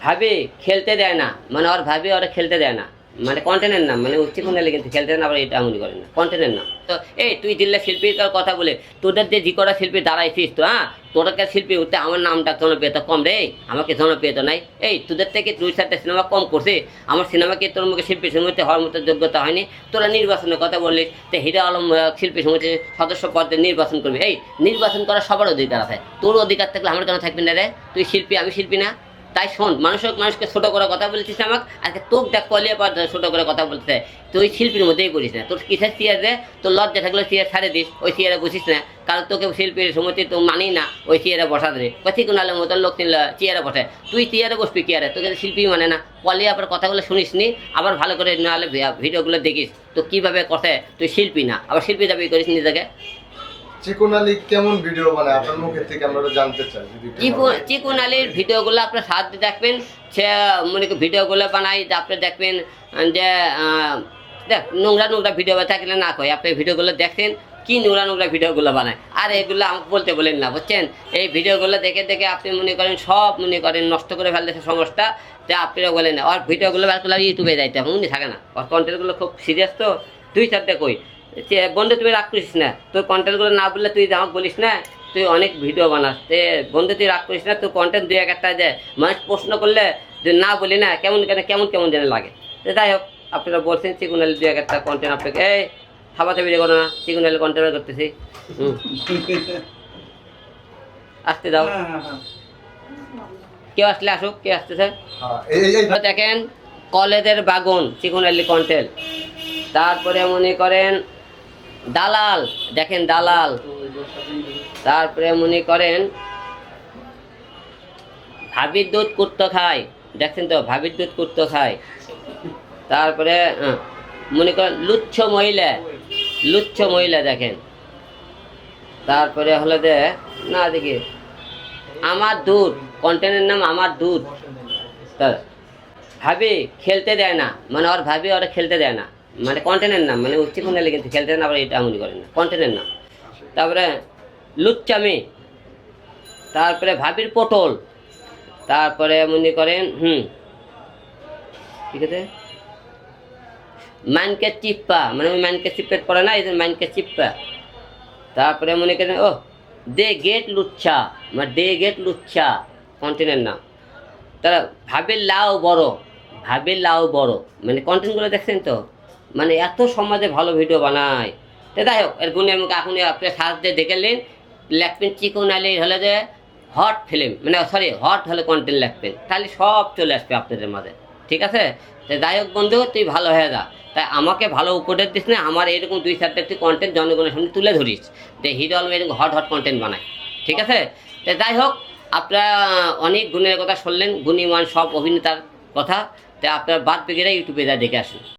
ভাবি খেলতে দেয় না, মানে ওর ভাবি ওরা খেলতে দেয় না, মানে কন্টেন্টের নাম, মানে উচ্চ কোনালে কিন্তু খেলতে দেয় না, আবার এটা এমনই করে না, কন্টেন্টের নাম। তো এই তুই জিল্লা শিল্পীর কথা বলে তোদের যে করা শিল্পী দাঁড়াইছিস তো, হ্যাঁ তোদেরকে শিল্পী উঠতে আমার নামটা জনপ্রিয়তা কম রে, আমাকে জনপ্রিয়তা নাই। এই তোদের থেকে 2-4টা সিনেমা কম করছে, আমার সিনেমাকে তোর মুখে শিল্পী সমিতি হওয়ার মতো যোগ্যতা হয়নি। তোরা নির্বাচনের কথা বললিস, তো হিরো আলম শিল্পী সমিতির সদস্য পদে নির্বাচন করবি। এই নির্বাচন করার সবার অধিকার আছে, তোর অধিকার থাকলে আমার কেন থাকবি না রে? তুই শিল্পী, আমি শিল্পী না? তাই শোন, মানুষকে ছোটো করে কথা বলছিস আমাকে, আজকে তোক দেখ কলিয়া পর ছোটো করে কথা বলতে, তুই শিল্পীর মধ্যেই করিস না। তোর কিসের চেয়ার রে? তোর লজ্জা থাকলে চেয়ার ছাড়ে দিস, ওই চেয়ারে বসিস না, কারণ তোকে শিল্পীর সমিতি তো মানি না ওই চেয়ারে বসা দে। কচি কোনালের মতন লোক চেয়ারে বসে, তুই চেয়ারে বসবি কি আরে? তোকে শিল্পী মানে না? কলিয়া পর কথাগুলো শুনিস নি, আবার ভালো করে নাহলে ভিডিওগুলো দেখিস তো কীভাবে কথা, তুই শিল্পী না, আবার শিল্পী দাবি করিস নিজেকে। চিকন আলী কেমন ভিডিও বানায় আপনার মুখের থেকে আমরা জানতে চাই। চিকন আলীর ভিডিওগুলো আপনার সাথে দেখবেন, সে মনে করি ভিডিওগুলো বানাই, আপনি দেখবেন যে দেখ নোংরা ভিডিও থাকলে না কয়, আপনি ভিডিওগুলো দেখছেন কি নোংরা ভিডিওগুলো বানায়, আর এগুলো আমাকে বলতে বলেন না, বুঝছেন? এই ভিডিওগুলো দেখে আপনি মনে করেন সব নষ্ট করে ফেলতেছে সমাজটা, তো আপনিও বলেন না। আর ভিডিওগুলো বের করলে ইউটিউবে যাইতে হবে, উনি থাকে না, ওর কন্টেন্টগুলো খুব সিরিয়াস তো। 2-4টা কই বন্ধু তুই রাগ করিস না, তোর কন্টেন্টগুলো না বললে তুই আমাকে বলিস না তুই অনেক ভিডিও বানাস, তে বন্ধু তুই রাগ করিস না, তোর কন্টেন্ট 2-1টা যে মানুষ প্রশ্ন করলে যদি না বলি না কেমন যেন লাগে। তো যাই হোক, আপনারা বলছেন চিকন আলী 2-1টা কন্টেন্ট আপনাকে, এই খাবাতে ভিডিও করো না, চিকন আলী কন্টেন্ট করতেছি, আসতে দাও, কেউ আসলে আসুক, কে আসতেছে দেখেন। কলেজের বাগুন চিকন আলী কন্টেন্ট, তারপরে মনে করেন দালাল, দেখেন দালাল, তারপরে মনে করেন ভাবির দুধ কুত্তো খায়, দেখছেন তো ভাবির দুধ কুত্তো খায়। তারপরে মনে করেন লুচ্ছ মহিলা দেখেন। তারপরে হলো যে না দেখি আমার দুধ, কন্টেন্টের নাম আমার দুধ। তা ভাবি খেলতে দেয় না, মানে ওর ভাবি ওরা খেলতে দেয় না, মানে কন্টেন্টের নাম, মানে উচ্চ কোনালে কিন্তু খেলতে দেয় না, আবার এটা এমনই করেন না, কন্টেন্টের নাম। তারপরে লুচ্চামি, তারপরে ভাবির পটল, তারপরে মনে করেন ঠিক আছে মাইনকে চিপ্পা, মানে ওই মাইনকে চিপ্পেট পড়ে না, এই যে মাইনকে চিপ্পা। তারপরে মনে করেন দে গেট লুচ্ছা, কন্টেন্টের নাম। তারা ভাবির লাউ বড়, মানে কন্টেন্টগুলো দেখছেন তো, মানে এত সমাজে ভালো ভিডিও বানায়। তো যাই হোক, এর গুণে আমাকে এখন আপনি সার্চ দিয়ে দেখে নিন, লিখবেন চিকন আলী হলে যে হট ফিল্ম, মানে হট হলে কন্টেন্ট লিখবেন, তাহলে সব চলে আসবে আপনাদের মাঝে, ঠিক আছে? তো যাই হোক বন্ধু, তুই ভালো হয়ে যা, তাই আমাকে ভালো উপদেশ দিস না, আমার এরকম 2-4টা তুই কন্টেন্ট জনগণের সামনে তুলে ধরিস, যে হিরো আলম এরকম হট কন্টেন্ট বানায়, ঠিক আছে? তো যাই হোক, আপনারা অনেক গুণের কথা শুনলেন, গুণীমান সব অভিনেতার কথা, তাই আপনার বাদ পেগেরা ইউটিউবে যা দেখে আসুন।